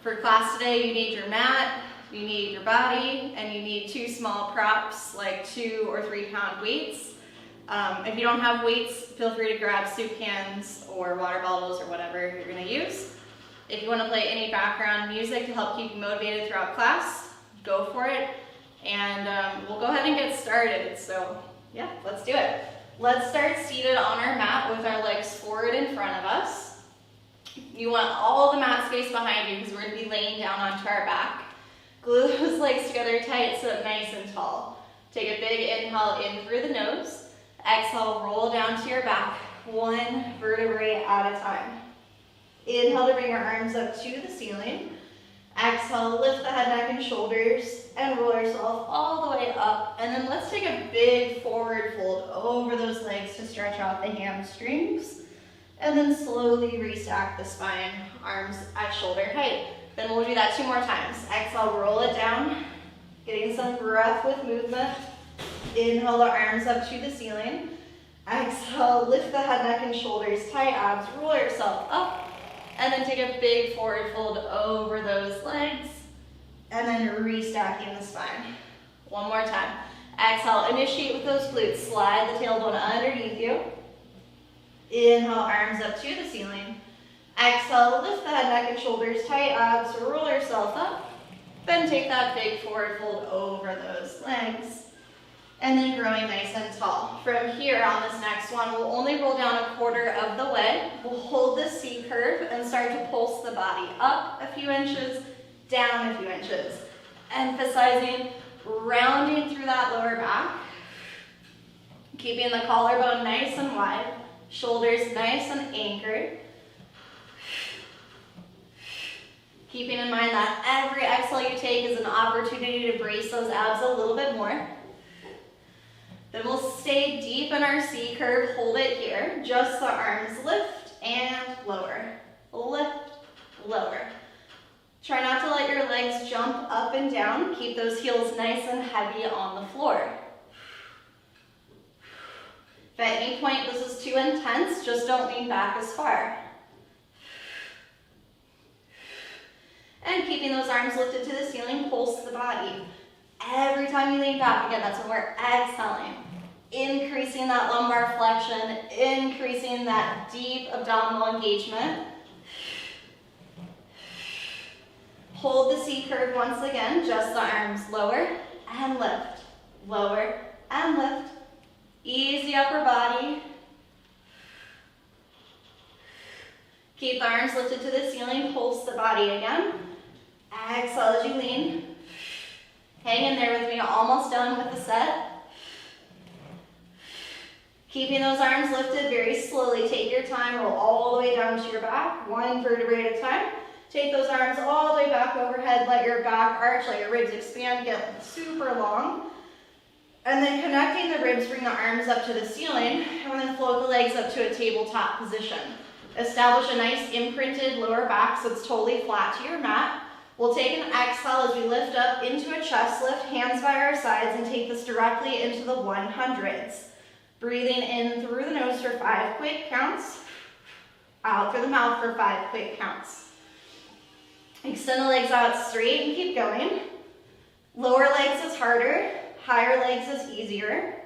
For class today, you need your mat, you need your body, and you need 2 small props, like 2 or 3 pound weights. If you don't have weights, feel free to grab soup cans or water bottles or whatever you're gonna use. If you wanna play any background music to help keep you motivated throughout class, go for it. And we'll go ahead and get started. So yeah, let's do it. Let's start seated on our mat with our legs forward in front of us. You want all the mat space behind you because we're gonna be laying down onto our back. Glue those legs together tight, sit up nice and tall. Take a big inhale in through the nose. Exhale, roll down to your back, 1 vertebrae at a time. Inhale to bring your arms up to the ceiling. Exhale, lift the head, neck, and shoulders, and roll yourself all the way up. And then let's take a big forward fold over those legs to stretch out the hamstrings. And then slowly restack the spine, arms at shoulder height. Then we'll do that 2 more times. Exhale, roll it down, getting some breath with movement. Inhale the arms up to the ceiling. Exhale, lift the head, neck, and shoulders, tight abs, roll yourself up. And then take a big forward fold over those legs. And then restacking the spine. 1 more time. Exhale, initiate with those glutes. Slide the tailbone underneath you. Inhale, arms up to the ceiling. Exhale, lift the head, neck, and shoulders, tight abs, roll yourself up. Then take that big forward fold over those legs. And then growing nice and tall. From here on this next one, we'll only roll down 1/4 of the way. We'll hold the C curve and start to pulse the body up a few inches, down a few inches. Emphasizing rounding through that lower back. Keeping the collarbone nice and wide, shoulders nice and anchored. Keeping in mind that every exhale you take is an opportunity to brace those abs a little bit more. Then we'll stay deep in our C curve, hold it here. Just the arms lift and lower. Lift, lower. Try not to let your legs jump up and down. Keep those heels nice and heavy on the floor. If at any point this is too intense, just don't lean back as far. And keeping those arms lifted to the ceiling, pulse the body. Every time you lean back, again, that's when we're exhaling. Increasing that lumbar flexion, increasing that deep abdominal engagement. Hold the C curve once again, just the arms lower and lift. Lower and lift. Ease the upper body. Keep the arms lifted to the ceiling, pulse the body again. Exhale as you lean. Hang in there with me, almost done with the set. Keeping those arms lifted very slowly. Take your time, roll all the way down to your back, 1 vertebrae at a time. Take those arms all the way back overhead, let your back arch, let your ribs expand, get super long. And then connecting the ribs, bring the arms up to the ceiling, and then float the legs up to a tabletop position. Establish a nice imprinted lower back so it's totally flat to your mat. We'll take an exhale as we lift up into a chest lift, hands by our sides, and take this directly into the 100s. Breathing in through the nose for 5 quick counts. Out through the mouth for 5 quick counts. Extend the legs out straight and keep going. Lower legs is harder, higher legs is easier.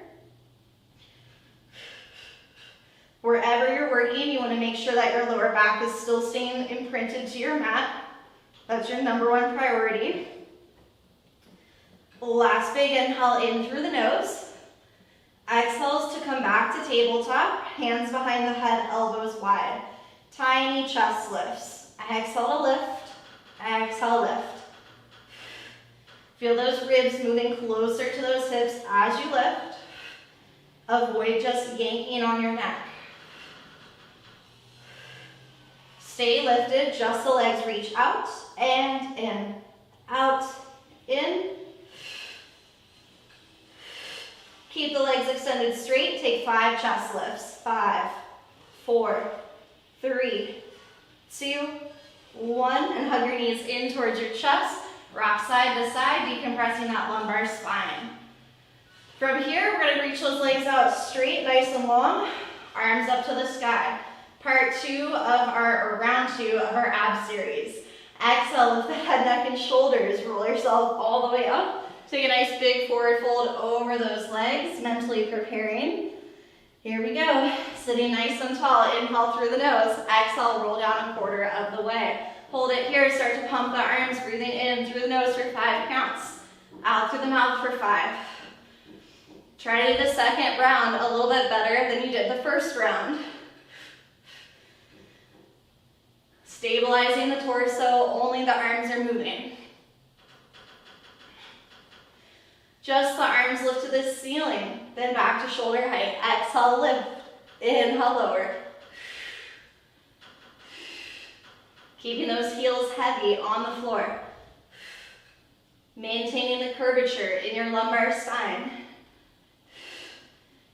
Wherever you're working, you want to make sure that your lower back is still staying imprinted to your mat. That's your #1 priority. Last big inhale in through the nose. Exhales to come back to tabletop, hands behind the head, elbows wide. Tiny chest lifts. Exhale to lift, exhale lift. Feel those ribs moving closer to those hips as you lift. Avoid just yanking on your neck. Stay lifted, just the legs reach out and in, out, in. Keep the legs extended straight, take 5 chest lifts. 5, 4, 3, 2, 1, and hug your knees in towards your chest. Rock side to side, decompressing that lumbar spine. From here, we're gonna reach those legs out straight, nice and long, arms up to the sky. Part 2 of our, or round 2 of our ab series. Exhale, lift the head, neck, and shoulders. Roll yourself all the way up. Take a nice big forward fold over those legs, mentally preparing. Here we go. Sitting nice and tall. Inhale through the nose. Exhale, roll down a quarter of the way. Hold it here. Start to pump the arms. Breathing in through the nose for 5 counts. Out through the mouth for 5. Try to do the second round a little bit better than you did the first round. Stabilizing the torso, only the arms are moving. Just the arms lift to the ceiling, then back to shoulder height. Exhale, lift. Inhale, lower. Keeping those heels heavy on the floor. Maintaining the curvature in your lumbar spine.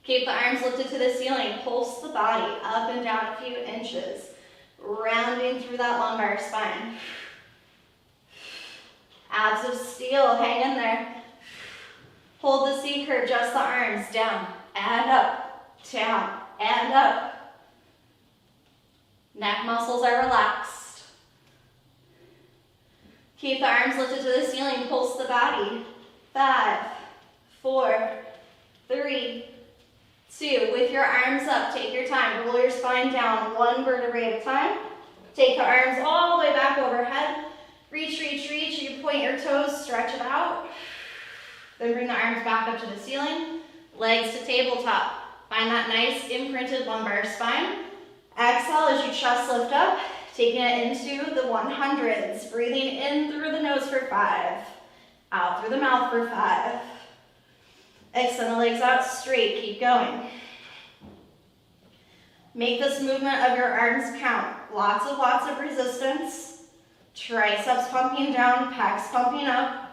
Keep the arms lifted to the ceiling. Pulse the body up and down a few inches. Rounding through that lumbar spine. Abs of steel, hang in there. Hold the C curve, just the arms, down and up, down and up. Neck muscles are relaxed. Keep the arms lifted to the ceiling, pulse the body. 5, 4, 3, 2. With your arms up, take your time. Roll your spine down 1 vertebrae at a time. Take the arms all the way back overhead. Reach, reach, reach. You point your toes, stretch it out. Then bring the arms back up to the ceiling. Legs to tabletop. Find that nice imprinted lumbar spine. Exhale as you chest lift up. Taking it into the 100s. Breathing in through the nose for 5. Out through the mouth for 5. Extend the legs out straight, keep going. Make this movement of your arms count. Lots of resistance. Triceps pumping down, pecs pumping up.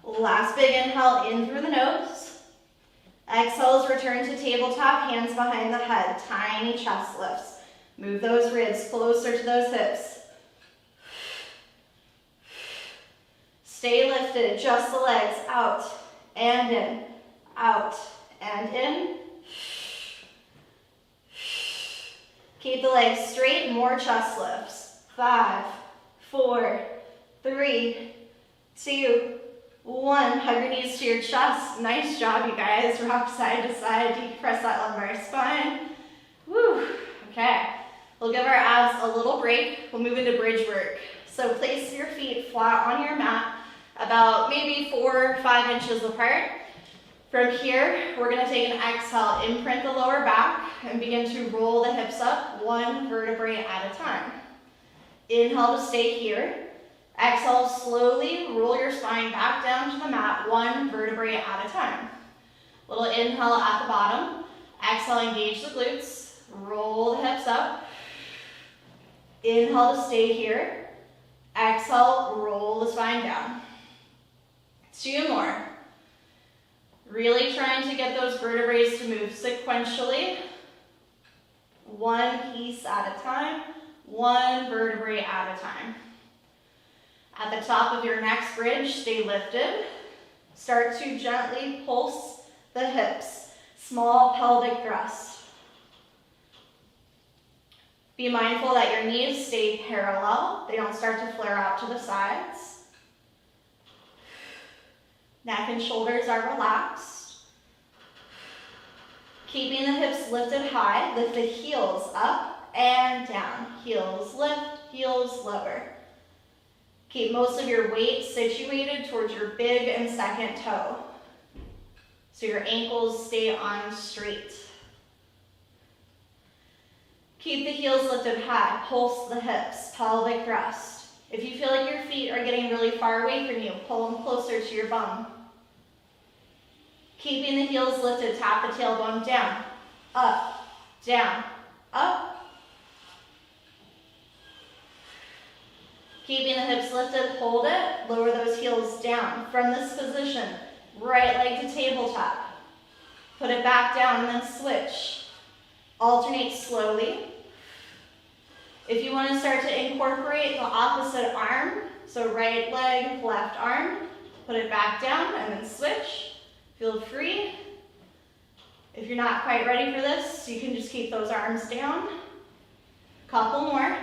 Last big inhale in through the nose. Exhales, return to tabletop, hands behind the head, tiny chest lifts. Move those ribs closer to those hips. Stay lifted, just the legs, out and in, out and in. Keep the legs straight, more chest lifts. 5, 4, 3, 2, 1. Hug your knees to your chest. Nice job, you guys. Rock side to side, decompress that lumbar spine. Woo, okay. We'll give our abs a little break. We'll move into bridge work. So place your feet flat on your mat, about maybe 4 or 5 inches apart. From here, we're gonna take an exhale, imprint the lower back, and begin to roll the hips up 1 vertebrae at a time. Inhale to stay here. Exhale, slowly roll your spine back down to the mat, 1 vertebrae at a time. Little inhale at the bottom. Exhale, engage the glutes. Roll the hips up. Inhale to stay here. Exhale, roll the spine down. 2 more. Really trying to get those vertebrae to move sequentially. 1 piece at a time, 1 vertebrae at a time. At the top of your next bridge, stay lifted. Start to gently pulse the hips. Small pelvic thrust. Be mindful that your knees stay parallel. They don't start to flare out to the sides. Neck and shoulders are relaxed. Keeping the hips lifted high, lift the heels up and down. Heels lift, heels lower. Keep most of your weight situated towards your big and second toe, so your ankles stay on straight. Keep the heels lifted high, pulse the hips, pelvic thrust. If you feel like your feet are getting really far away from you, pull them closer to your bum. Keeping the heels lifted, tap the tailbone down, up, down, up. Keeping the hips lifted, hold it, lower those heels down. From this position, right leg to tabletop. Put it back down and then switch. Alternate slowly. If you want to start to incorporate the opposite arm, so right leg, left arm, put it back down and then switch. Feel free. If you're not quite ready for this, you can just keep those arms down. Couple more.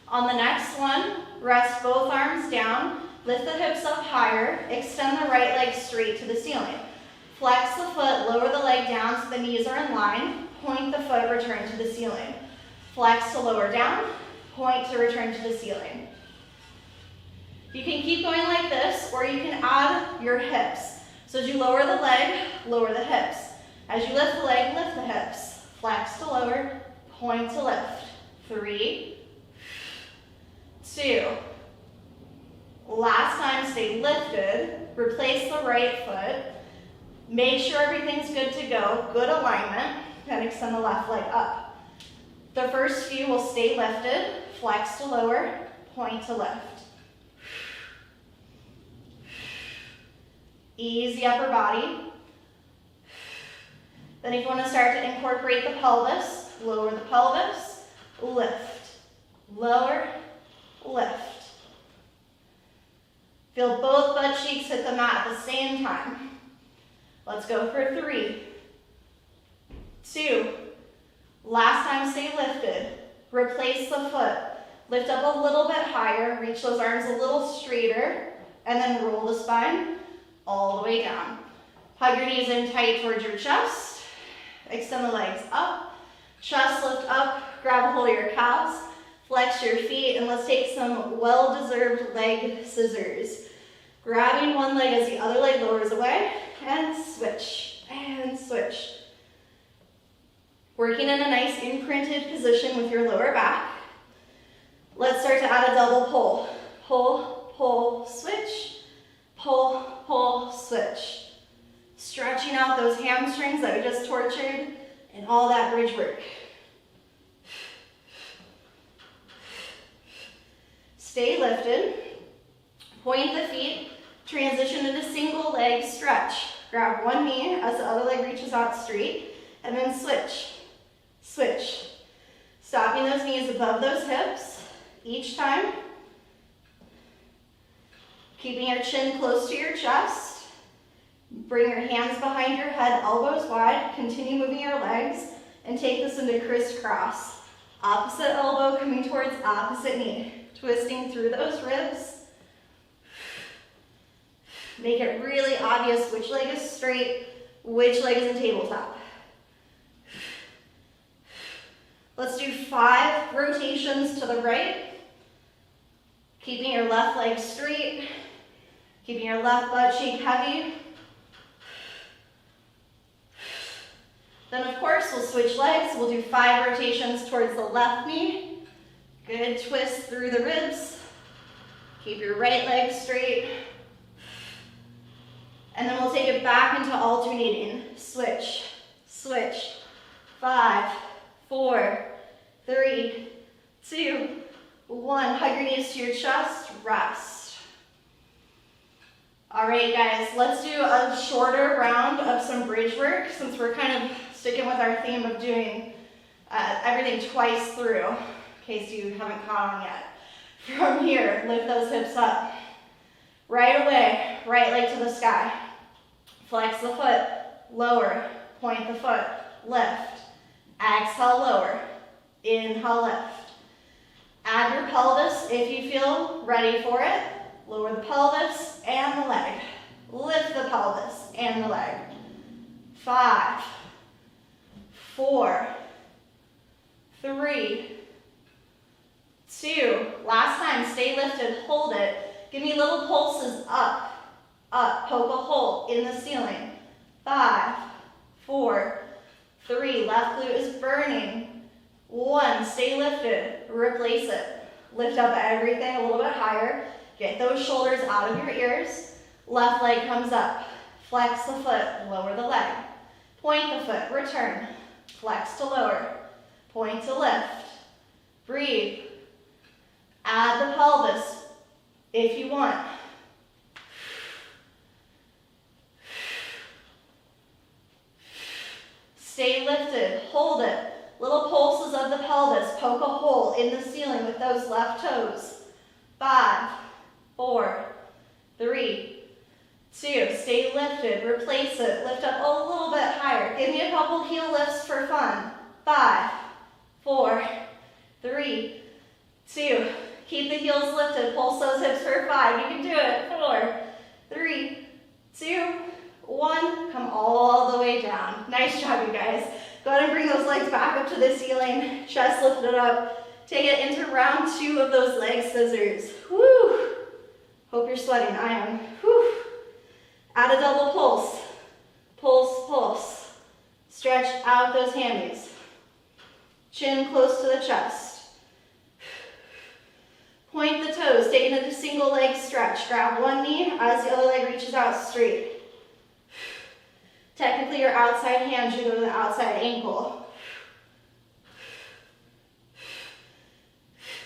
On the next one, rest both arms down, lift the hips up higher, extend the right leg straight to the ceiling. Flex the foot, lower the leg down so the knees are in line, point the foot, return to the ceiling. Flex to lower down, point to return to the ceiling. You can keep going like this, or you can add your hips. So as you lower the leg, lower the hips. As you lift the leg, lift the hips. Flex to lower, point to lift. 3, 2. Last time, stay lifted. Replace the right foot. Make sure everything's good to go. Good alignment. Then extend the left leg up. The first few will stay lifted. Flex to lower, point to lift. Easy upper body. Then if you want to start to incorporate the pelvis, lower the pelvis, lift, lower, lift. Feel both butt cheeks hit the mat at the same time. Let's go for 3, 2. Last time, stay lifted. Replace the foot. Lift up a little bit higher, reach those arms a little straighter, and then roll the spine all the way down. Hug your knees in tight towards your chest. Extend the legs up. Chest lift up. Grab a hold of your calves. Flex your feet, and let's take some well-deserved leg scissors. Grabbing one leg as the other leg lowers away, and switch, and switch. Working in a nice imprinted position with your lower back. Let's start to add a double pull. Pull, pull, switch. Pull, pull, switch. Stretching out those hamstrings that we just tortured and all that bridge work. Stay lifted. Point the feet. Transition into single leg stretch. Grab one knee as the other leg reaches out straight, and then switch. Switch. Stopping those knees above those hips each time. Keeping your chin close to your chest. Bring your hands behind your head, elbows wide. Continue moving your legs and take this into crisscross. Opposite elbow coming towards opposite knee. Twisting through those ribs. Make it really obvious which leg is straight, which leg is in tabletop. Let's do 5 rotations to the right. Keeping your left leg straight. Keeping your left butt cheek heavy. Then of course we'll switch legs. We'll do 5 rotations towards the left knee. Good twist through the ribs. Keep your right leg straight. And then we'll take it back into alternating. Switch, switch. 5, 4, 3, 2, 1. Hug your knees to your chest, rest. All right, guys, let's do a shorter round of some bridge work since we're kind of sticking with our theme of doing everything twice through, in case you haven't caught on yet. From here, lift those hips up. Right away, right leg to the sky. Flex the foot, lower, point the foot, lift. Exhale, lower. Inhale, lift. Add your pelvis if you feel ready for it. Lower the pelvis and the leg. Lift the pelvis and the leg. 5, 4, 3, 2. Last time, stay lifted, hold it. Give me little pulses up, up. Poke a hole in the ceiling. 5, 4, 3. Left glute is burning. 1. Stay lifted. Replace it. Lift up everything a little bit higher. Get those shoulders out of your ears. Left leg comes up. Flex the foot. Lower the leg. Point the foot. Return. Flex to lower. Point to lift. Breathe. Add the pelvis if you want. Stay lifted. Hold it. Little pulses of the pelvis. Poke a hole in the ceiling with those left toes. 5, 4, 3, 2, stay lifted, replace it, lift up a little bit higher. Give me a couple heel lifts for fun. 5, 4, 3, 2, keep the heels lifted, pulse those hips for 5, you can do it. 4, 3, 2, 1, come all the way down. Nice job, you guys. Go ahead and bring those legs back up to the ceiling, chest lifted up. Take it into round 2 of those leg scissors. Woo! Hope you're sweating, I am. Woo! Add a double pulse. Pulse, pulse. Stretch out those hammies. Chin close to the chest. Point the toes, take it into single leg stretch. Grab one knee as the other leg reaches out straight. Technically, your outside hand should go to the outside ankle.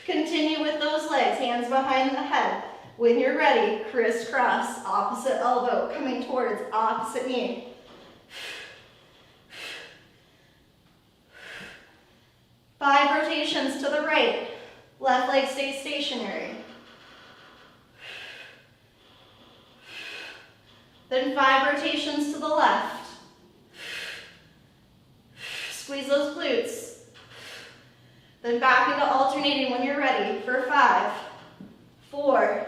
Continue with those legs, hands behind the head. When you're ready, crisscross, opposite elbow coming towards opposite knee. Five rotations to the right. Left leg stays stationary. Then 5 rotations to the left. Squeeze those glutes. Then back into alternating when you're ready for 5, 4,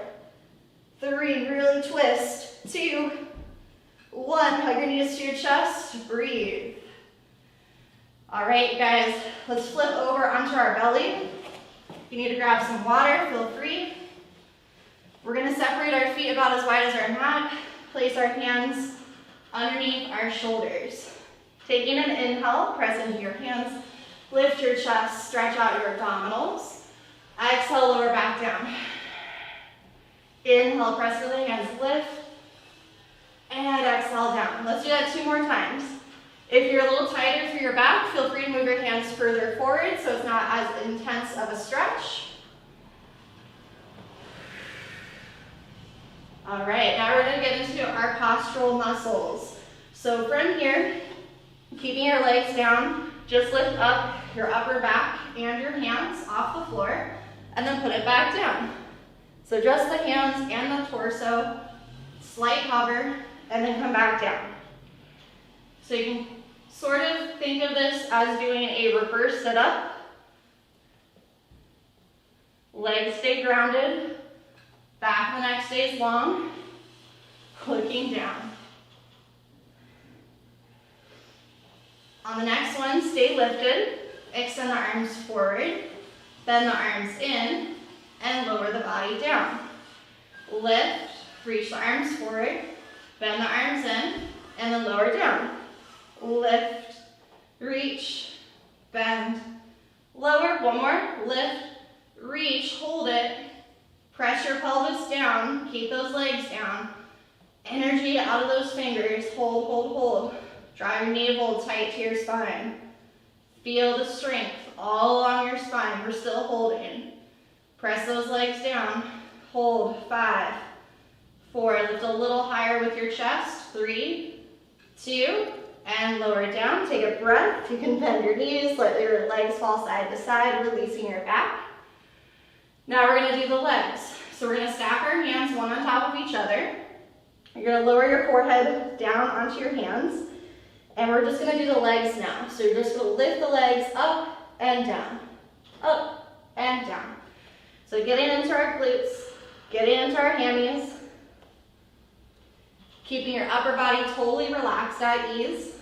3, really twist, 2, 1, hug your knees to your chest, breathe. All right, guys, let's flip over onto our belly. If you need to grab some water, feel free. We're gonna separate our feet about as wide as our mat, place our hands underneath our shoulders. Taking an inhale, press into your hands, lift your chest, stretch out your abdominals. Exhale, lower back down. Inhale, press to the hands, lift, and exhale down. Let's do that 2 more times. If you're a little tighter through your back, feel free to move your hands further forward so it's not as intense of a stretch. All right, now we're gonna get into our postural muscles. So from here, keeping your legs down, just lift up your upper back and your hands off the floor, and then put it back down. So just the hands and the torso, slight hover, and then come back down. So you can sort of think of this as doing a reverse sit-up. Legs stay grounded, back of the neck stays long, looking down. On the next one, stay lifted, extend the arms forward, bend the arms in, and lower the body down. Lift, reach the arms forward, bend the arms in, and then lower down. Lift, reach, bend, lower, one more, lift, reach, hold it, press your pelvis down, keep those legs down, energy out of those fingers, hold, hold, hold. Draw your navel tight to your spine. Feel the strength all along your spine. We're still holding. Press those legs down. Hold. 5, 4. Lift a little higher with your chest. 3, 2, and lower it down. Take a breath. You can bend your knees. Let your legs fall side to side, releasing your back. Now we're going to do the legs. So we're going to stack our hands one on top of each other. You're going to lower your forehead down onto your hands. And we're just gonna do the legs now. So you're just gonna lift the legs up and down, up and down. So getting into our glutes, getting into our hammies, keeping your upper body totally relaxed at ease.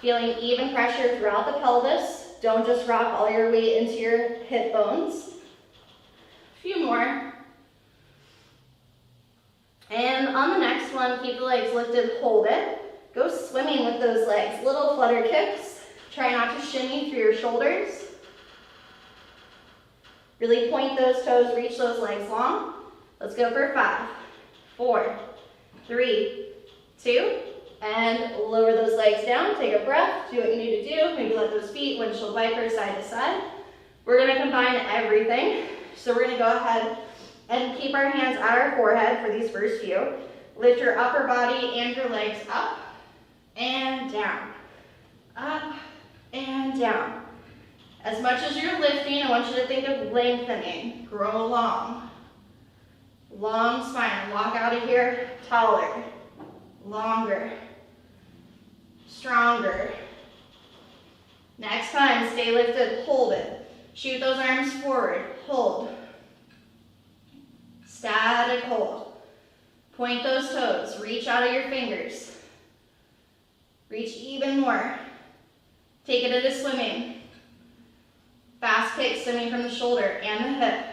Feeling even pressure throughout the pelvis. Don't just rock all your weight into your hip bones. A few more. And on the next one, keep the legs lifted, hold it. Go swimming with those legs. Little flutter kicks. Try not to shimmy through your shoulders. Really point those toes, reach those legs long. Let's go for 5, 4, 3, 2, and lower those legs down. Take a breath, do what you need to do. Maybe let those feet windshield wiper side to side. We're gonna combine everything. So we're gonna go ahead and keep our hands at our forehead for these first few. Lift your upper body and your legs up and down. Up and down. As much as you're lifting, I want you to think of lengthening. Grow long. Long spine. Walk out of here taller, longer, stronger. Next time, stay lifted, hold it. Shoot those arms forward, hold. Static hold. Point those toes, reach out of your fingers. Reach even more. Take it into swimming. Fast kick, swimming from the shoulder and the hip.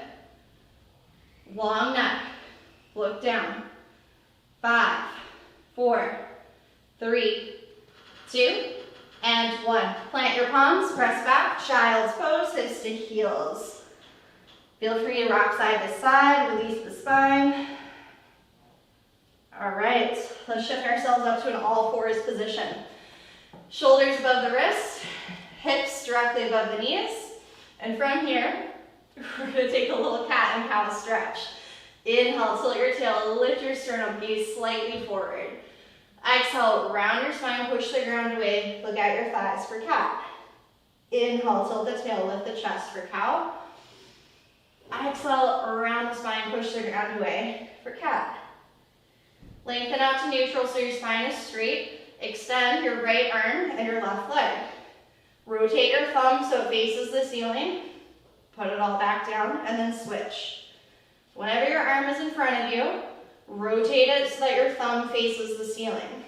Long neck, look down. 5, 4, 3, 2, and 1. Plant your palms, press back, child's pose, hips to heels. Feel free to rock side to side, release the spine. All right, let's shift ourselves up to an all fours position. Shoulders above the wrist, hips directly above the knees. And from here, we're gonna take a little cat and cow stretch. Inhale, tilt your tail, lift your sternum, gaze slightly forward. Exhale, round your spine, push the ground away, look at your thighs for cat. Inhale, tilt the tail, lift the chest for cow. Exhale, round the spine, push the ground away for cat. Lengthen out to neutral so your spine is straight. Extend your right arm and your left leg. Rotate your thumb so it faces the ceiling. Put it all back down and then switch. Whenever your arm is in front of you, rotate it so that your thumb faces the ceiling.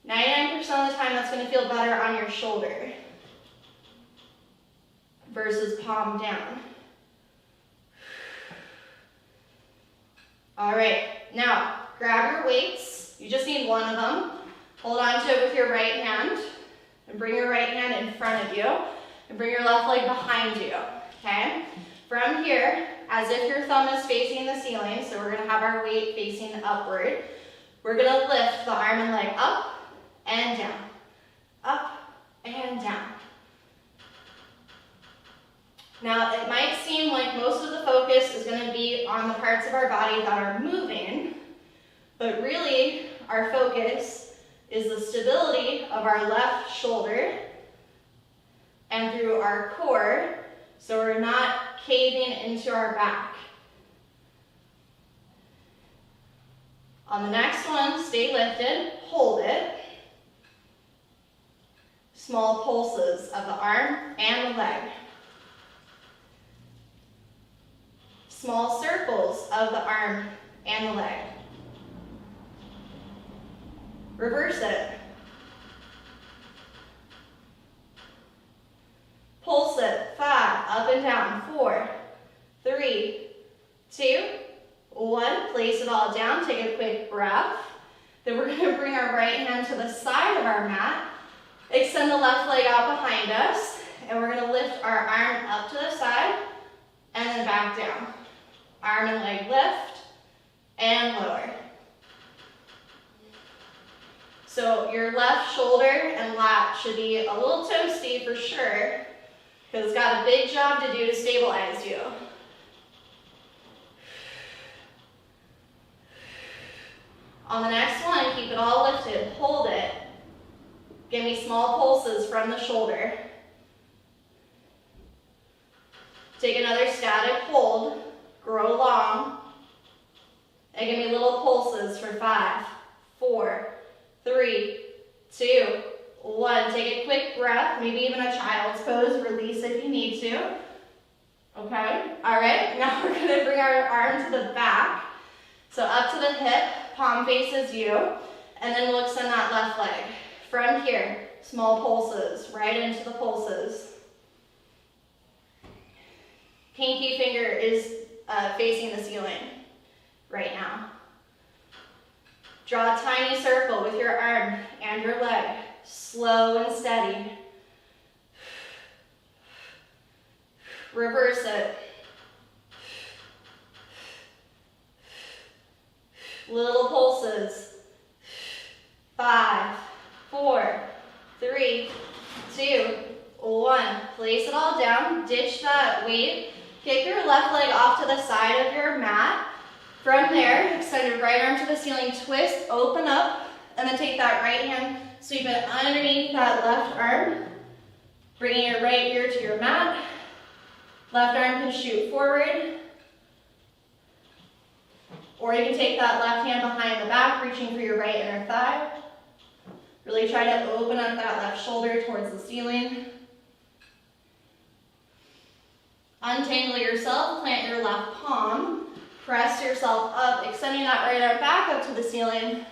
99% of the time that's going to feel better on your shoulder versus palm down. All right, now grab your weights. You just need one of them. Hold on to it with your right hand and bring your right hand in front of you and bring your left leg behind you, okay? From here, as if your thumb is facing the ceiling, so we're gonna have our weight facing upward, we're gonna lift the arm and leg up and down, up and down. Now, it might seem like most of the focus is gonna be on the parts of our body that are moving, but really, our focus is the stability of our left shoulder and through our core, so we're not caving into our back. On the next one, stay lifted, hold it. Small pulses of the arm and the leg. Small circles of the arm and the leg. Reverse it. Pulse it. 5, up and down. 4, 3, 2, 1. Place it all down. Take a quick breath. Then we're going to bring our right hand to the side of our mat. Extend the left leg out behind us. And we're going to lift our arm up to the side and then back down. Arm and leg lift and lower. So your left shoulder and lat should be a little toasty for sure, because it's got a big job to do to stabilize you. On the next one, keep it all lifted, hold it. Give me small pulses from the shoulder. Take another static hold, grow long, and give me little pulses for 5, 4, 3, 2, 1. Take a quick breath, maybe even a child's pose. Release if you need to. Okay, all right. Now we're going to bring our arm to the back. So up to the hip, palm faces you, and then we'll extend that left leg. From here, small pulses, right into the pulses. Pinky finger is facing the ceiling right now. Draw a tiny circle with your arm and your leg, slow and steady. Reverse it. Little pulses. 5, 4, 3, 2, 1. Place it all down, ditch that weight. Kick your left leg off to the side of your mat. From there, extend your right arm to the ceiling, twist, open up, and then take that right hand, sweep it underneath that left arm, bringing your right ear to your mat. Left arm can shoot forward. Or you can take that left hand behind the back, reaching for your right inner thigh. Really try to open up that left shoulder towards the ceiling. Untangle yourself, plant your left palm, press yourself up, extending that right arm back up to the ceiling,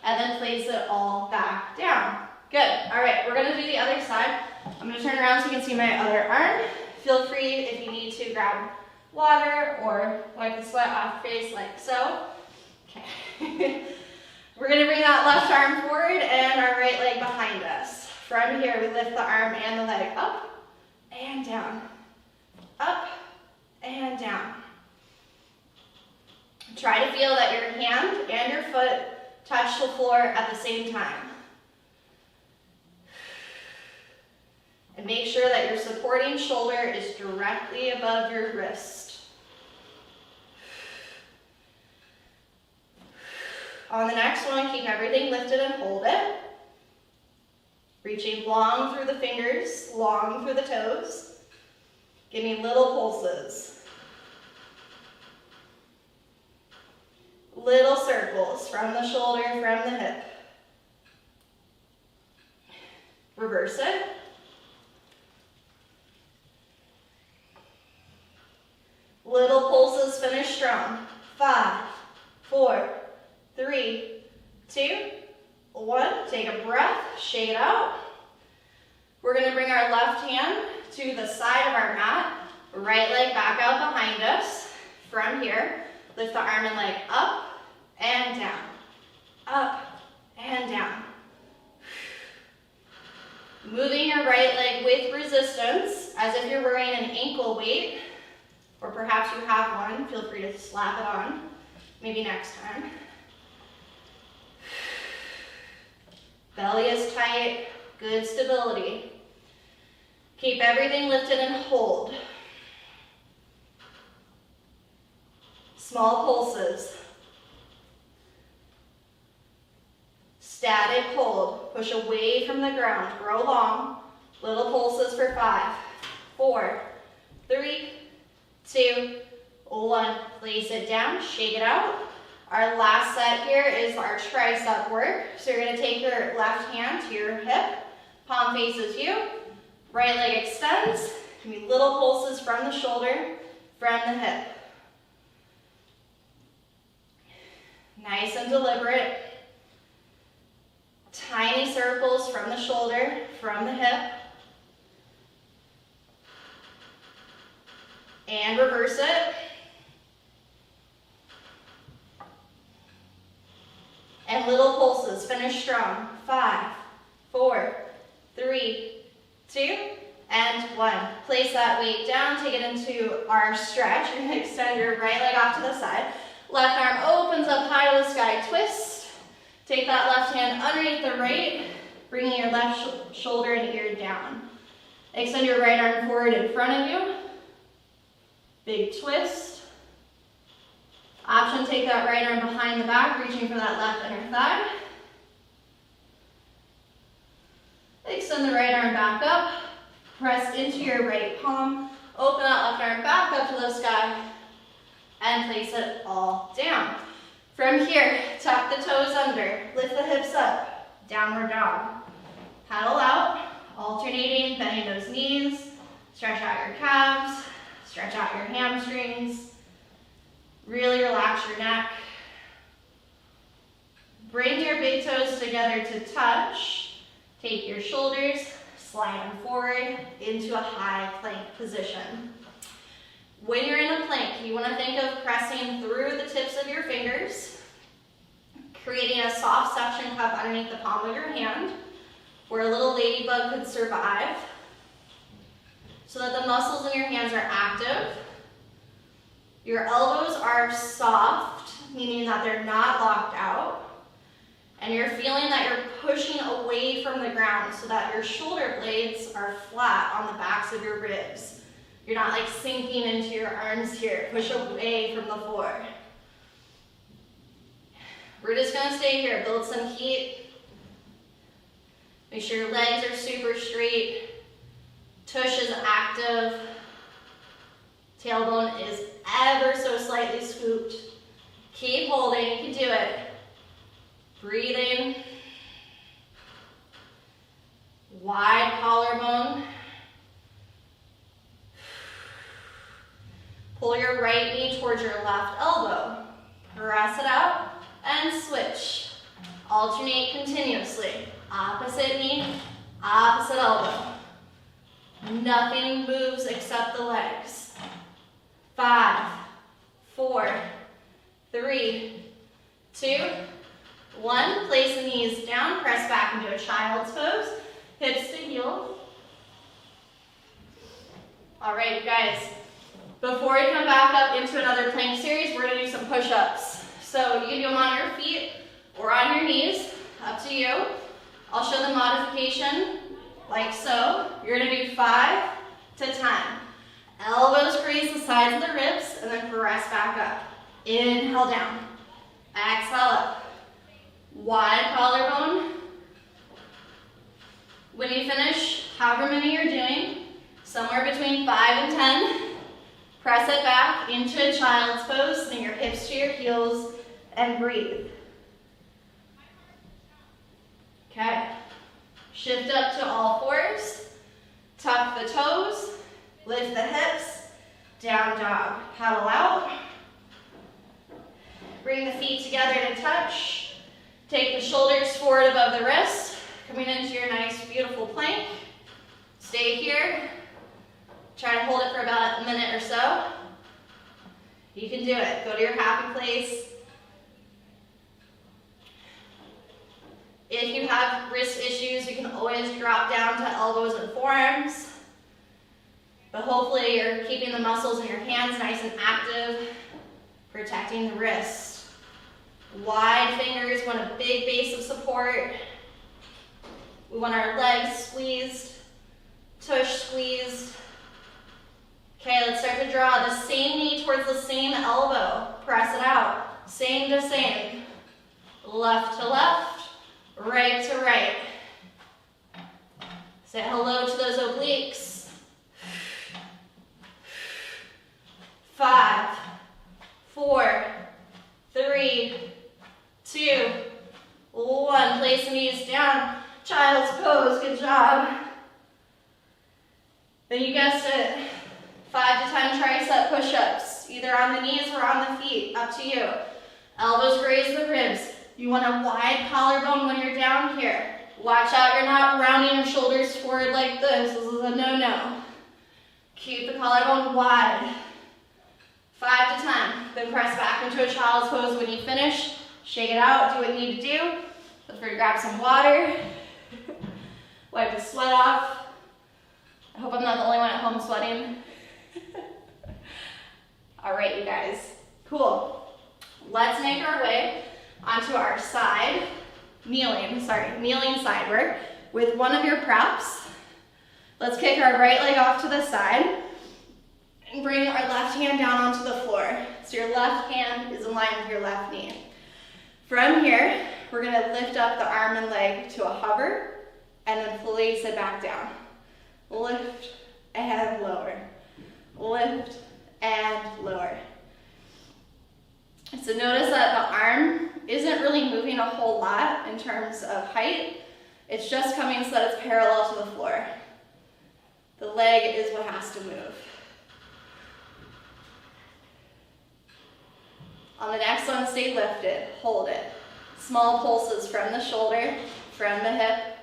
and then place it all back down. Good. All right, we're going to do the other side. I'm going to turn around so you can see my other arm. Feel free if you need to grab water or wipe the sweat off your face like so. Okay. We're going to bring that left arm forward and our right leg behind us. From here, we lift the arm and the leg up and down. Up and down. Try to feel that your hand and your foot touch the floor at the same time. And make sure that your supporting shoulder is directly above your wrist. On the next one, keep everything lifted and hold it. Reaching long through the fingers, long through the toes. Give me little pulses. Little circles from the shoulder, from the hip. Reverse it. Little pulses, finish strong. 5, 4, 3, 2, 1. Take a breath, shake it out. We're going to bring our left hand to the side of our mat. Right leg back out behind us. From here, lift the arm and leg up and down. Up and down. Moving your right leg with resistance, as if you're wearing an ankle weight, or perhaps you have one. Feel free to slap it on, maybe next time. Belly is tight, good stability. Keep everything lifted and hold. Small pulses. Static hold. Push away from the ground. Grow long. Little pulses for 5, 4, 3, 2, 1. Place it down. Shake it out. Our last set here is our tricep work. So you're going to take your left hand to your hip. Palm faces you. Right leg extends. Give me little pulses from the shoulder, from the hip. Nice and deliberate. Tiny circles from the shoulder, from the hip. And reverse it. And little pulses, finish strong. 5, 4, 3, 2, and 1. Place that weight down, take it into our stretch. You're going to extend your right leg off to the side. Left arm opens up high to the sky, twist. Take that left hand underneath the right, bringing your left shoulder and ear down. Extend your right arm forward in front of you. Big twist. Option, take that right arm behind the back, reaching for that left inner thigh. Extend the right arm back up. Press into your right palm. Open that left arm back up to the sky. And place it all down. From here, tuck the toes under. Lift the hips up. Downward dog. Paddle out. Alternating, bending those knees. Stretch out your calves. Stretch out your hamstrings. Really relax your neck. Bring your big toes together to touch. Take your shoulders, slide them forward into a high plank position. When you're in a plank, you want to think of pressing through the tips of your fingers, creating a soft suction cup underneath the palm of your hand, where a little ladybug could survive, so that the muscles in your hands are active. Your elbows are soft, meaning that they're not locked out. And you're feeling that you're pushing away from the ground so that your shoulder blades are flat on the backs of your ribs. You're not like sinking into your arms here. Push away from the floor. We're just going to stay here, build some heat. Make sure your legs are super straight. Tush is active. Tailbone is ever so slightly scooped. Keep holding, you can do it. Breathing. Wide collarbone. Pull your right knee towards your left elbow. Press it out and switch. Alternate continuously. Opposite knee, opposite elbow. Nothing moves except the legs. 5, 4, 3, 2, 1. Place the knees down, press back into a child's pose. Hips to heels. All right, you guys. Before we come back up into another plank series, we're going to do some push-ups. So you can do them on your feet or on your knees, up to you. I'll show the modification like so. You're going to do 5 to 10. Elbows graze the sides of the ribs and then press back up. Inhale down. Exhale up. Wide collarbone. When you finish, however many you're doing, somewhere between 5 and 10, press it back into a child's pose, bring your hips to your heels, and breathe. Okay. Shift up to all fours, tuck the toes, lift the hips, down dog. Paddle out. Bring the feet together to touch. Take the shoulders forward above the wrist, coming into your nice, beautiful plank. Stay here. Try to hold it for about a minute or so. You can do it. Go to your happy place. If you have wrist issues, you can always drop down to elbows and forearms. But hopefully you're keeping the muscles in your hands nice and active, protecting the wrist. Wide fingers, want a big base of support. We want our legs squeezed, tush squeezed. Okay, let's start to draw the same knee towards the same elbow. Press it out. Same to same. Left to left, right to right. Say hello to those obliques. 5, 4, 3, 2, 1. Place the knees down. Child's pose. Good job. Then you guessed it. 5 to 10 tricep push-ups, either on the knees or on the feet, up to you. Elbows graze the ribs. You want a wide collarbone when you're down here. Watch out you're not rounding your shoulders forward like this. This is a no-no. Keep the collarbone wide. 5 to 10. Then press back into a child's pose when you finish. Shake it out, do what you need to do. Feel free to grab some water. Wipe the sweat off. I hope I'm not the only one at home sweating. All right, you guys. Cool. Let's make our way onto our kneeling side work with one of your props. Let's kick our right leg off to the side and bring our left hand down onto the floor. So your left hand is in line with your left knee. From here, we're gonna lift up the arm and leg to a hover and then place it back down. Lift and lower. Lift and lower. So notice that the arm isn't really moving a whole lot in terms of height. It's just coming so that it's parallel to the floor. The leg is what has to move. On the next one, stay lifted, hold it. Small pulses from the shoulder, from the hip.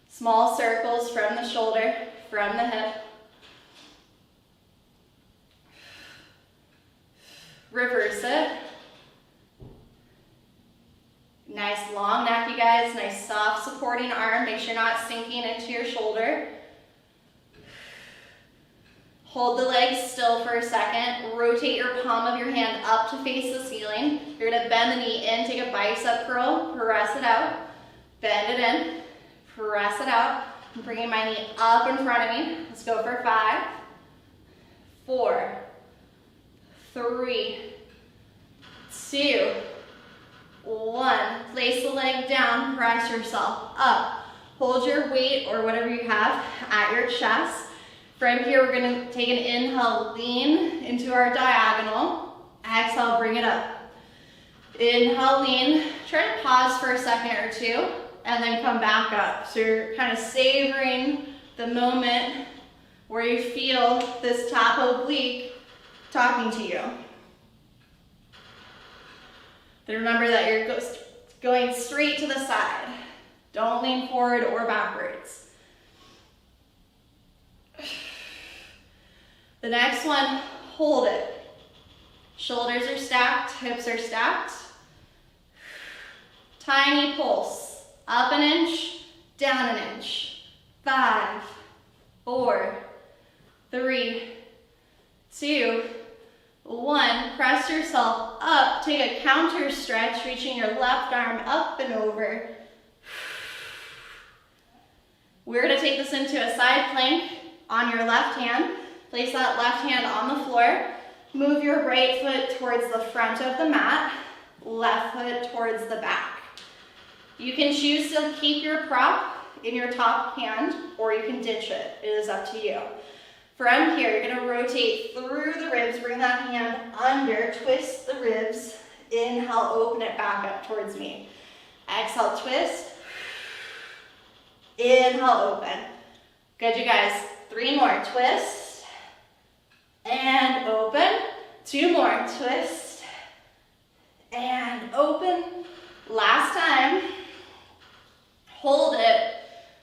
Small circles from the shoulder, from the hip. Reverse it. Nice long neck, you guys. Nice soft supporting arm. Make sure you're not sinking into your shoulder. Hold the legs still for a second. Rotate your palm of your hand up to face the ceiling. You're going to bend the knee in, take a bicep curl, press it out, bend it in, press it out. I'm bringing my knee up in front of me. Let's go for 5, 4, 3, 2, 1. Place the leg down, press yourself up. Hold your weight or whatever you have at your chest. From here, we're gonna take an inhale, lean into our diagonal. Exhale, bring it up. Inhale, lean. Try to pause for a second or two, and then come back up. So you're kind of savoring the moment where you feel this top oblique talking to you. Then remember that you're going straight to the side. Don't lean forward or backwards. The next one, hold it. Shoulders are stacked, hips are stacked. Tiny pulse, up an inch, down an inch. 5, 4, 3, 2, 1. Press yourself up, take a counter stretch, reaching your left arm up and over. We're gonna take this into a side plank on your left hand. Place that left hand on the floor. Move your right foot towards the front of the mat, left foot towards the back. You can choose to keep your prop in your top hand, or you can ditch it. It is up to you. From here, you're gonna rotate through the ribs, bring that hand under, twist the ribs. Inhale, open it back up towards me. Exhale, twist. Inhale, open. Good, you guys. 3 more, twist. And open. 2 more, twist. And open. Last time. Hold it.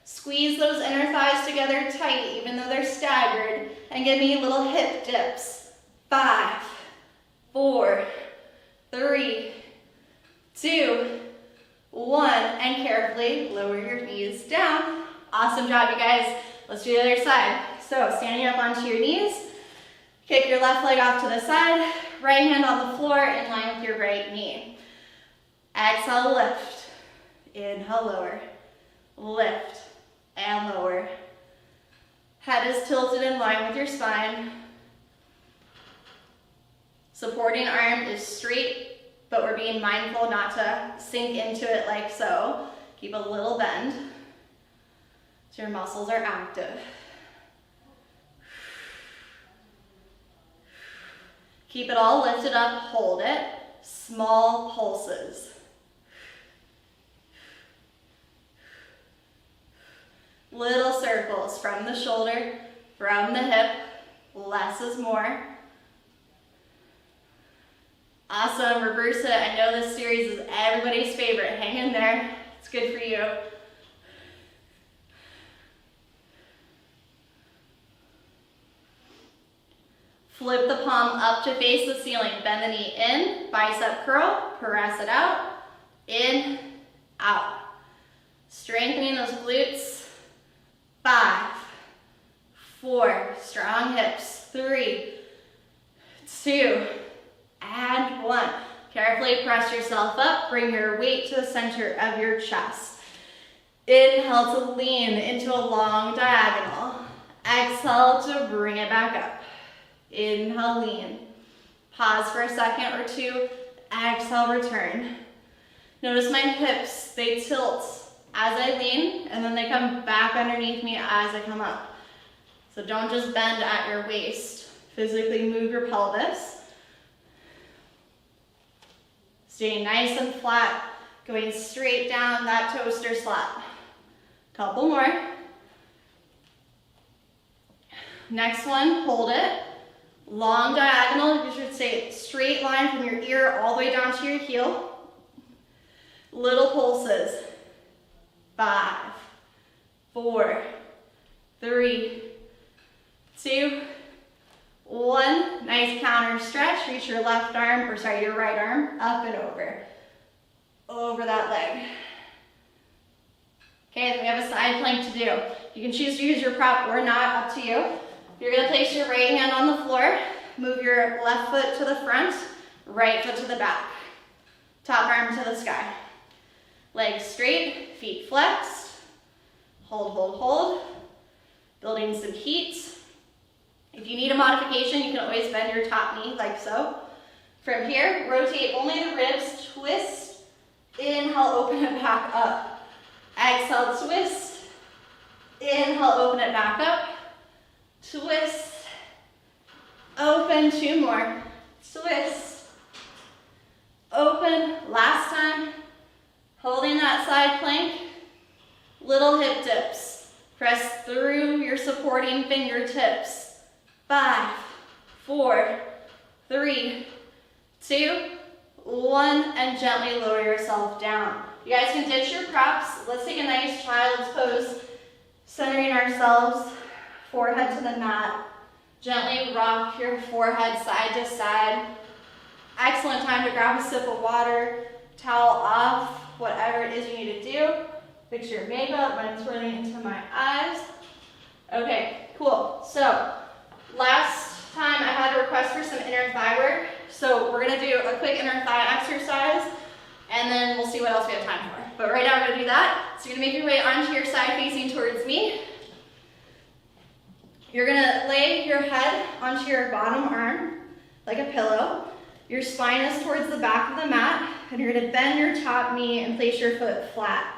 Squeeze those inner thighs together tight, even though they're staggered, and give me little hip dips. 5, 4, 3, 2, 1, and carefully lower your knees down. Awesome job, you guys. Let's do the other side. So, standing up onto your knees, kick your left leg off to the side, right hand on the floor in line with your right knee. Exhale, lift. Inhale, lower. Lift and lower. Head is tilted in line with your spine. Supporting arm is straight, but we're being mindful not to sink into it like so. Keep a little bend so your muscles are active. Keep it all lifted up, hold it. Small pulses. Little circles from the shoulder, from the hip. Less is more. Awesome, reverse it. I know this series is everybody's favorite. Hang in there, it's good for you. Flip the palm up to face the ceiling. Bend the knee in, bicep curl, press it out, in, out. Strengthening those glutes. 5, 4, strong hips. 3, 2, and 1. Carefully press yourself up. Bring your weight to the center of your chest. Inhale to lean into a long diagonal. Exhale to bring it back up. Inhale, lean. Pause for a second or two. Exhale, return. Notice my hips, they tilt as I lean, and then they come back underneath me as I come up. So don't just bend at your waist. Physically move your pelvis. Staying nice and flat, going straight down that toaster slap. Couple more. Next one, hold it. Long diagonal, you should say straight line from your ear all the way down to your heel. Little pulses. 5, 4, 3, 2, 1. Nice counter stretch. Reach your left arm, or sorry, your right arm up and over. Over that leg. Okay, then we have a side plank to do. You can choose to use your prop or not, up to you. You're gonna place your right hand on the floor. Move your left foot to the front, right foot to the back. Top arm to the sky. Legs straight, feet flexed. Hold, hold, hold. Building some heat. If you need a modification, you can always bend your top knee like so. From here, rotate only the ribs, twist. Inhale, open it back up. Exhale, twist. Inhale, open it back up. twist, open, 2 more, twist, open, last time, holding that side plank, little hip dips, press through your supporting fingertips, 5, 4, 3, 2, 1, and gently lower yourself down. You guys can ditch your props. Let's take a nice child's pose, centering ourselves, forehead to the mat. Gently rock your forehead side to side. Excellent time to grab a sip of water, towel off, whatever it is you need to do. Fix your makeup, mine's running into my eyes. Okay, cool. So, last time I had a request for some inner thigh work. So we're gonna do a quick inner thigh exercise, and then we'll see what else we have time for. But right now we're gonna do that. So you're gonna make your way onto your side facing towards me. You're gonna lay your head onto your bottom arm, like a pillow. Your spine is towards the back of the mat, and you're gonna bend your top knee and place your foot flat.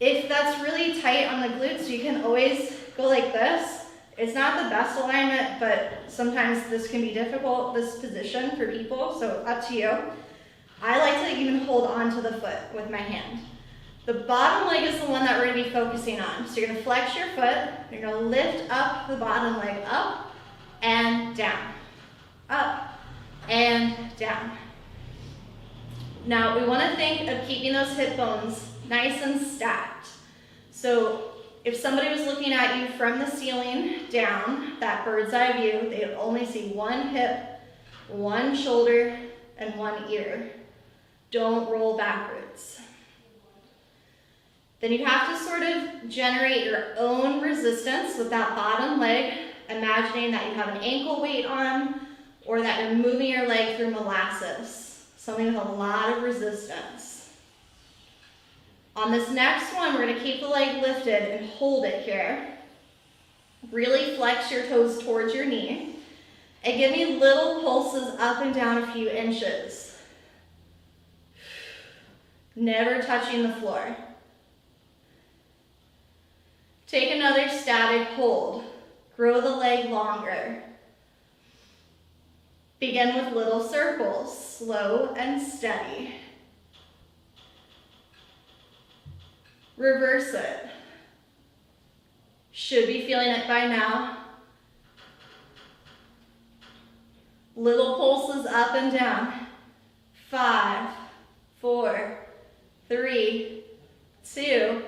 If that's really tight on the glutes, you can always go like this. It's not the best alignment, but sometimes this can be difficult, this position for people, so up to you. I like to even hold on to the foot with my hand. The bottom leg is the one that we're gonna be focusing on. So you're gonna flex your foot, you're gonna lift up the bottom leg up and down, up and down. Now we wanna think of keeping those hip bones nice and stacked. So if somebody was looking at you from the ceiling down, that bird's eye view, they would only see one hip, one shoulder, and one ear. Don't roll backwards. Then you have to sort of generate your own resistance with that bottom leg, imagining that you have an ankle weight on, or that you're moving your leg through molasses, something with a lot of resistance. On this next one, we're gonna keep the leg lifted and hold it here. Really flex your toes towards your knee, and give me little pulses up and down a few inches. Never touching the floor. Take another static hold. Grow the leg longer. Begin with little circles, slow and steady. Reverse it. Should be feeling it by now. Little pulses up and down. 5, 4, 3, 2,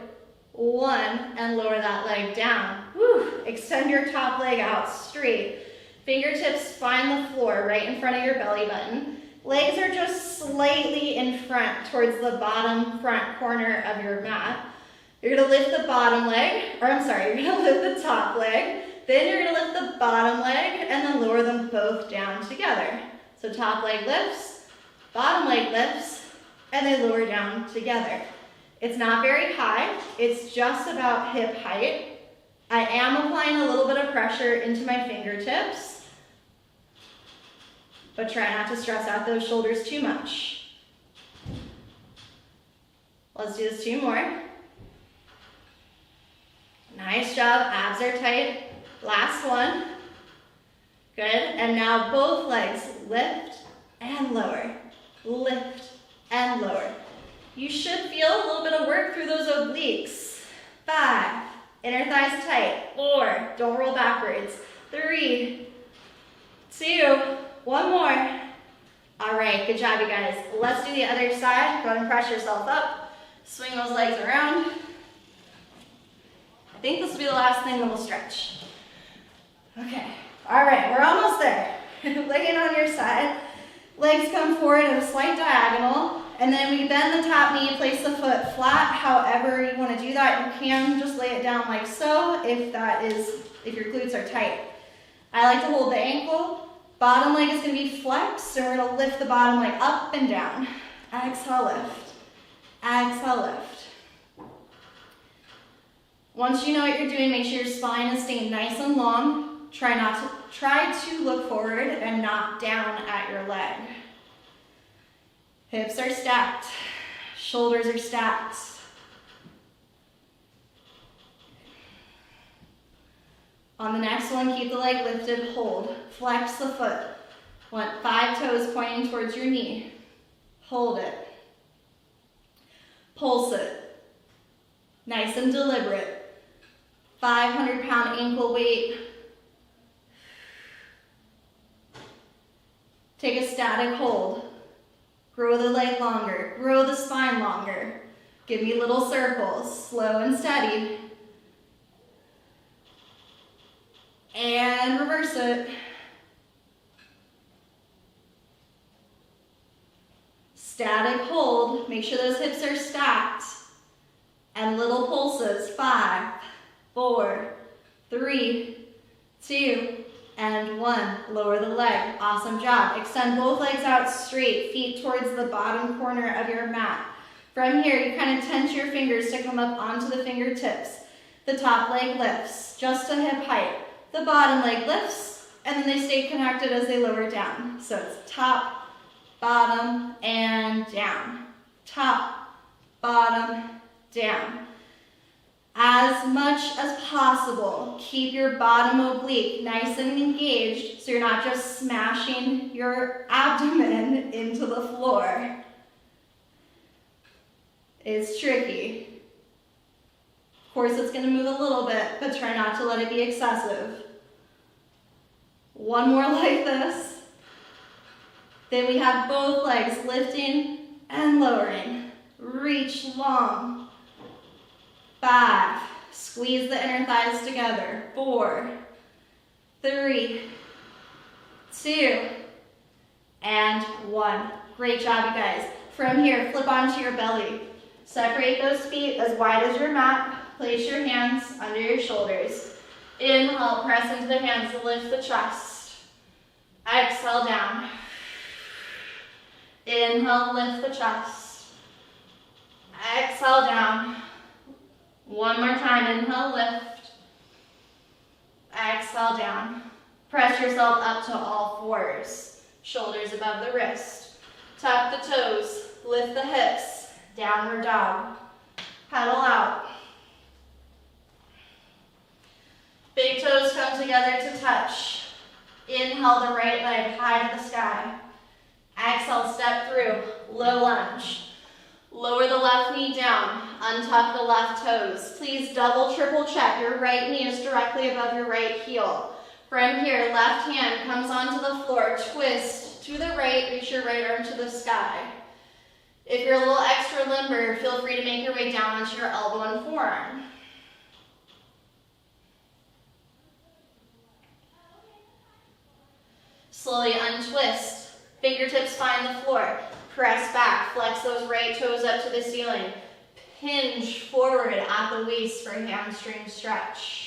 1, and lower that leg down. Woo. Extend your top leg out straight. Fingertips find the floor right in front of your belly button. Legs are just slightly in front towards the bottom front corner of your mat. You're gonna lift the bottom leg, or I'm sorry, you're gonna lift the top leg, then you're gonna lift the bottom leg, and then lower them both down together. So top leg lifts, bottom leg lifts, and they lower down together. It's not very high, it's just about hip height. I am applying a little bit of pressure into my fingertips, but try not to stress out those shoulders too much. Let's do this 2 more. Nice job, abs are tight. Last one. Good, and now both legs lift and lower. Lift and lower. You should feel a little bit of work through those obliques. 5, inner thighs tight. 4, don't roll backwards. 3, 2, 1 more. All right, good job, you guys. Let's do the other side. Go ahead and press yourself up. Swing those legs around. I think this will be the last thing, then we'll stretch. Okay, all right, we're almost there. Laying on your side. Legs come forward at a slight diagonal, and then we bend the top knee, place the foot flat. However you want to do that, you can just lay it down like so if your glutes are tight. I like to hold the ankle. Bottom leg is going to be flexed, so we're going to lift the bottom leg up and down. Exhale, lift. Exhale, lift. Once you know what you're doing, make sure your spine is staying nice and long. Try to look forward and not down at your leg. Hips are stacked. Shoulders are stacked. On the next one, keep the leg lifted, hold. Flex the foot. Want 5 toes pointing towards your knee. Hold it. Pulse it. Nice and deliberate. 500-pound ankle weight. Take a static hold. Grow the leg longer. Grow the spine longer. Give me little circles, slow and steady. And reverse it. Static hold. Make sure those hips are stacked. And little pulses. 5, 4, 3, 2, and 1. Lower the leg. Awesome job. Extend both legs out straight. Feet towards the bottom corner of your mat. From here, you kind of tense your fingers to come up onto the fingertips. The top leg lifts, just to hip height. The bottom leg lifts, and then they stay connected as they lower down. So it's top, bottom, and down. Top, bottom, down. As much as possible, keep your bottom oblique nice and engaged so you're not just smashing your abdomen into the floor. It's tricky. Of course, it's going to move a little bit, but try not to let it be excessive. One more like this. Then we have both legs lifting and lowering. Reach long. 5. Squeeze the inner thighs together. 4, 3, 2, and 1. Great job, you guys. From here, flip onto your belly. Separate those feet as wide as your mat. Place your hands under your shoulders. Inhale, press into the hands, lift the chest. Exhale, down. Inhale, lift the chest. Exhale, down. One more time, inhale, lift. Exhale, down. Press yourself up to all fours. Shoulders above the wrist. Tuck the toes, lift the hips. Downward dog. Pedal out. Big toes come together to touch. Inhale the right leg high to the sky. Exhale, step through, low lunge. Lower the left knee down, untuck the left toes. Please double, triple check. Your right knee is directly above your right heel. From here, left hand comes onto the floor, twist to the right, reach your right arm to the sky. If you're a little extra limber, feel free to make your way down onto your elbow and forearm. Slowly untwist. Fingertips find the floor. Press back. Flex those right toes up to the ceiling. Hinge forward at the waist for hamstring stretch.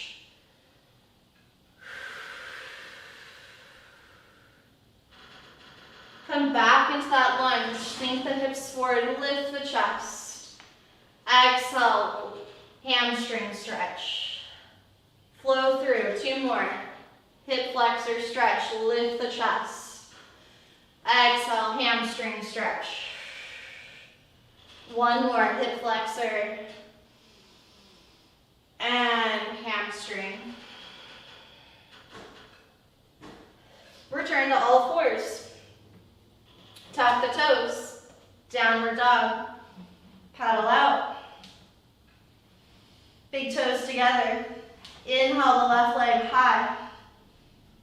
Come back into that lunge. Sink the hips forward. Lift the chest. Exhale. Hamstring stretch. Flow through. 2 more. Hip flexor stretch. Lift the chest. Exhale. Hamstring stretch. 1 more. Hip flexor. And hamstring. Return to all fours. Tuck the toes, downward dog, paddle out. Big toes together. Inhale the left leg high.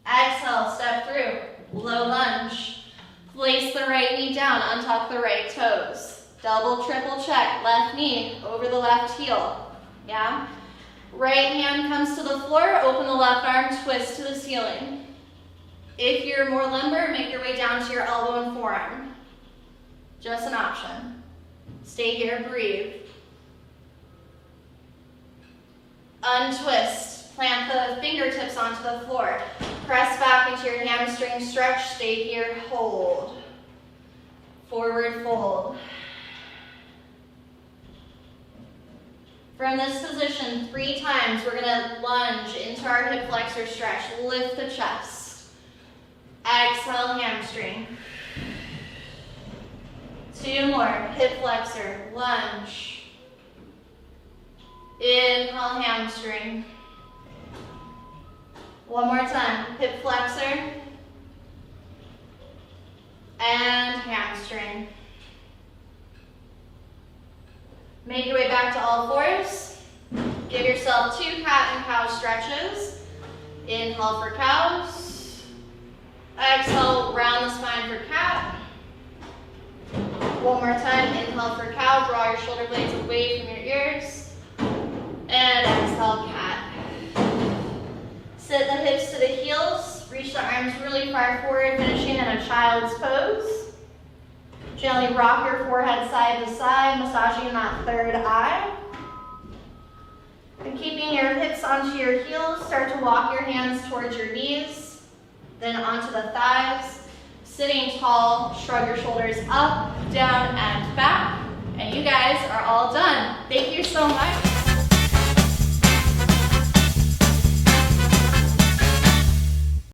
Exhale, step through, low lunge. Place the right knee down, untuck the right toes. Double, triple check, left knee over the left heel. Yeah? Right hand comes to the floor, open the left arm, twist to the ceiling. If you're more limber, make your way down to your elbow and forearm. Just an option. Stay here, breathe. Untwist. Plant the fingertips onto the floor. Press back into your hamstring stretch. Stay here, hold. Forward fold. From this position, 3 times, we're gonna lunge into our hip flexor stretch. Lift the chest. Exhale, hamstring. 2 more, hip flexor, lunge. Inhale, hamstring. One more time, hip flexor and hamstring. Make your way back to all fours. Give yourself 2 cat and cow stretches. Inhale for cows. Exhale, round the spine for cat. One more time, inhale for cow. Draw your shoulder blades away from your ears. And exhale, cat. Sit the hips to the heels. Reach the arms really far forward, finishing in a child's pose. Gently rock your forehead side to side, massaging that third eye. And keeping your hips onto your heels, start to walk your hands towards your knees, then onto the thighs. Sitting tall, shrug your shoulders up, down, and back. And you guys are all done. Thank you so much.